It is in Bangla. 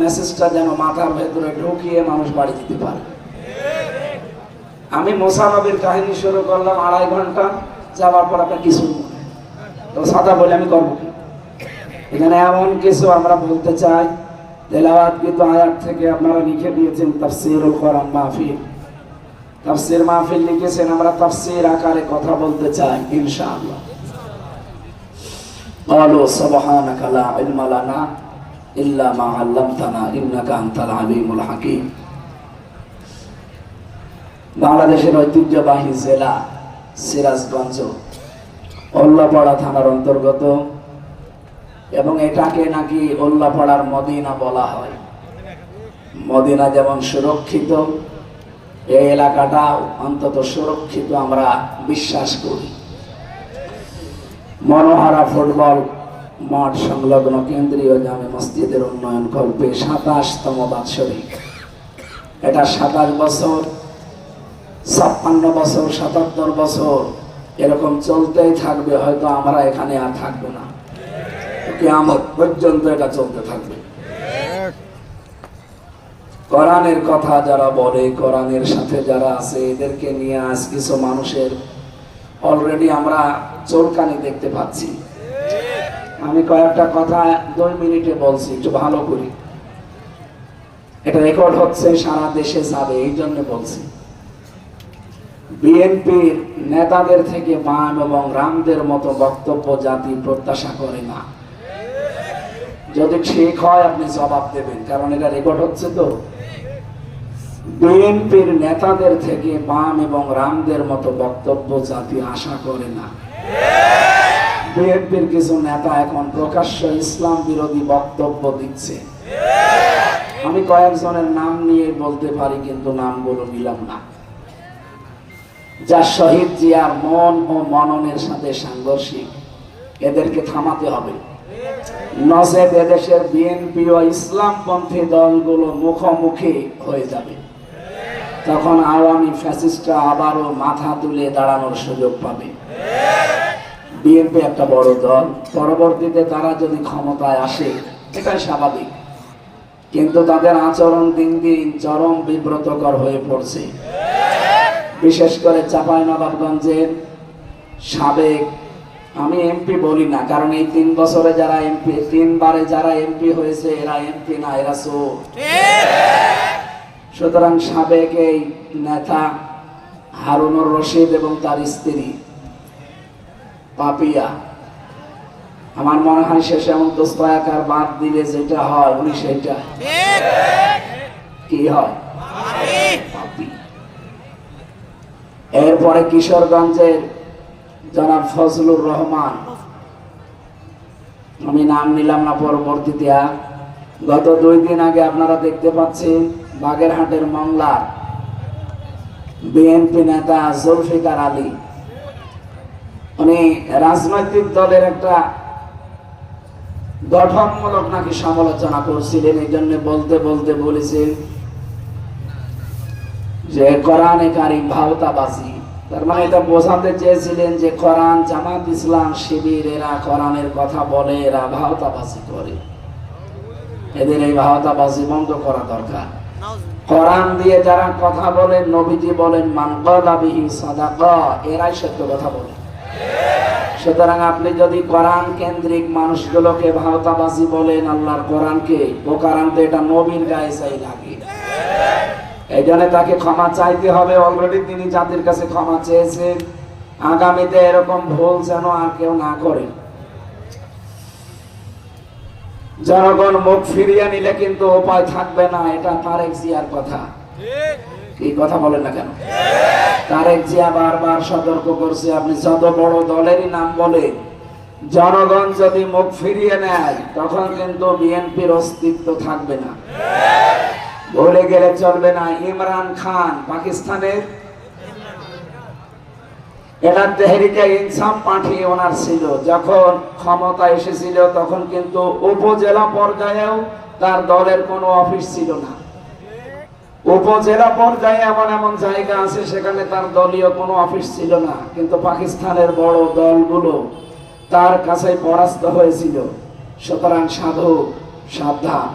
মেসেজটা যেন মাথার ভেতরে ঢুকিয়ে মানুষ বাড়ি দিতে পারে। আমি মুসা নবীর কাহিনী শুরু করলাম 2.5 ঘন্টা, যাওয়ার পর আপনার কিছু তো সাদা বলে আমি করবো কি? এখানে এমন কিছু আমরা বলতে চাই, তেলাওয়াতকৃত আয়াত থেকে আপনারা লিখে দিয়েছেন তাফসীরুল কোরআন মাহফিল, তাফসীর মাহফিল লিখেছেন, আমরা তাফসীর আকারে কথা বলতে চাই ইনশাআল্লাহ। قالوا سبحانك لا علم لنا إلا ما علمتنا إنك أنت العليم الحكيم। বাংলাদেশের ঐতিহ্যবাহী জেলা সিরাজগঞ্জ উল্লাপাড়া থানার অন্তর্গত, এবং এটাকে নাকি উল্লাপাড়ার মদিনা বলা হয়। মদিনা যেমন সুরক্ষিত, এই এলাকাটা অন্তত সুরক্ষিত আমরা বিশ্বাস করি। মনোহারা ফুটবল মাঠ সংলগ্ন কেন্দ্রীয় জামে মসজিদের উন্নয়ন করবে 27তম বাৎসরিক। এটা 27 বছর, 56 বছর, 77 বছর এরকম চলতেই থাকবে। হয়তো আমরা এখানে আর থাকবো না, কিয়ামত পর্যন্ত এটা চলতে থাকবে। কোরআনের কথা যারা বলে, কোরআনের সাথে যারা আছে, এদেরকে নিয়ে আজ কিছু মানুষের অলরেডি আমরা চোরকানি দেখতে পাচ্ছি। আমি কয়েকটা কথা 2 মিনিটে বলছি, একটু ভালো করি। এটা রেকর্ড হচ্ছে, সারা দেশে যাবে, এই জন্য বলছি। বিএনপির নেতাদের থেকে বাম এবং রামদের মতো বক্তব্য জাতি প্রত্যাশা করে না। যদি ঠিক হয় আপনি জবাব দেবেন, কারণ এটা রেকর্ড হচ্ছে। তো বিএনপির নেতাদের থেকে বাম এবং রামদের মতো বক্তব্য জাতি আশা করে না। বিএনপির কিছু নেতা এখন প্রকাশ্য ইসলাম বিরোধী বক্তব্য দিচ্ছে। আমি কয়েকজনের নাম নিয়ে বলতে পারি, কিন্তু নামগুলো নিলাম না। যা শহীদ জিয়ার মন ও মননের সাথে সাংঘর্ষিক, এদেরকে থামাতে হবে। নচেত এদেশের বিএনপি ও ইসলামপন্থী দলগুলো মুখোমুখি হয়ে যাবে। তখন আওয়ামী ফ্যাসিস্টরা আবারও মাথা তুলে দাঁড়ানোর সুযোগ পাবে। বিএনপি একটা বড় দল, পরবর্তীতে তারা যদি ক্ষমতায় আসে এটাই স্বাভাবিক, কিন্তু তাদের আচরণ দিন দিন চরম বিব্রতকর হয়ে পড়ছে। বিশেষ করে চাঁপাইনবাবগঞ্জের সাবেক, আমি এমপি বলি না, কারণ এই 3 বছরে যারা এমপি, 3 বারে যারা এমপি হয়েছে, এরা এমপি না, এরা চোর। সুতরাং সাবেক এই নেতা হারুনুর রশিদ এবং তার স্ত্রী পাপিয়া, আমার মনে হয় শেষে এমন দোস্তায়াকার বাদ দিলে যেটা হয় উনি সেটা কি হয়, পাপি। এরপরে কিশোরগঞ্জের জনাব ফজলুর রহমান, আমি নাম নিলাম না পরবর্তীতে। গত 2 দিন আগে আপনারা দেখতে পাচ্ছেন বাগেরহাটের মামলার বিএনপি নেতা জুলফিকার আলী, উনি রাজনৈতিক দলের একটা গঠনমূলক নাকি সমালোচনা করছিলেন। এই জন্য বলতে বলতে বলেছেন যে কোরআনে কারিম ভাওতাবাজি। তার মানে এটা বোঝাতে চেয়েছিলেন যে কোরআন, জামাত ইসলাম, শিবির এরা কোরআনের কথা বলে, এরা ভাওতাবাজি করে। এদের এই ভাওতাবাজি বন্ধ করা দরকার। কোরআন দিয়ে যারা কথা বলে, নবীজি বলেন মান ক্বালা বিহি সাদাকা, এরাই সত্য কথা বলে। সুতরাং আপনি যদি কোরআন কেন্দ্রিক মানুষগুলোকে ভাওতাবাজি বলেন, আল্লাহর কোরআনকে প্রকারান্ত এটা নবীর গায়ে চাই লাগে। এই জন্য তাকে ক্ষমা চাইতে হবে। অলরেডি তিনি জাতির কাছে ক্ষমা চেয়েছেন। আগামীতে এরকম ভুল যেন আর কেউ না করে। জনগণ মুখ ফিরিয়ে নিলে কিন্তু উপায় থাকবে না। এটা তারেক জিয়ার কথা। কি কথা বলেন না কেন? তারেক জিয়া বারবার সতর্ক করছে, আপনি যত বড় দলেরই নাম বলেন, জনগণ যদি মুখ ফিরিয়ে নেয় তখন কিন্তু বিএনপির অস্তিত্ব থাকবে না। ভুলে গেলে চলবে না, ইমরান খান পাকিস্তানের, এটা তেহরিকে ইনসাফ পার্টি ওনার ছিল। যখন ক্ষমতা এসেছিল তখন কিন্তু উপজেলা পর্যায়েও তার দলের কোনো অফিস ছিল না। উপজেলা পর্যায়ে এমন এমন জায়গা আছে সেখানে তার দলীয় কোনো অফিস ছিল না, কিন্তু পাকিস্তানের বড় দলগুলো তার কাছে পরাস্ত হয়েছিল। সুতরাং সাধু সাবধান।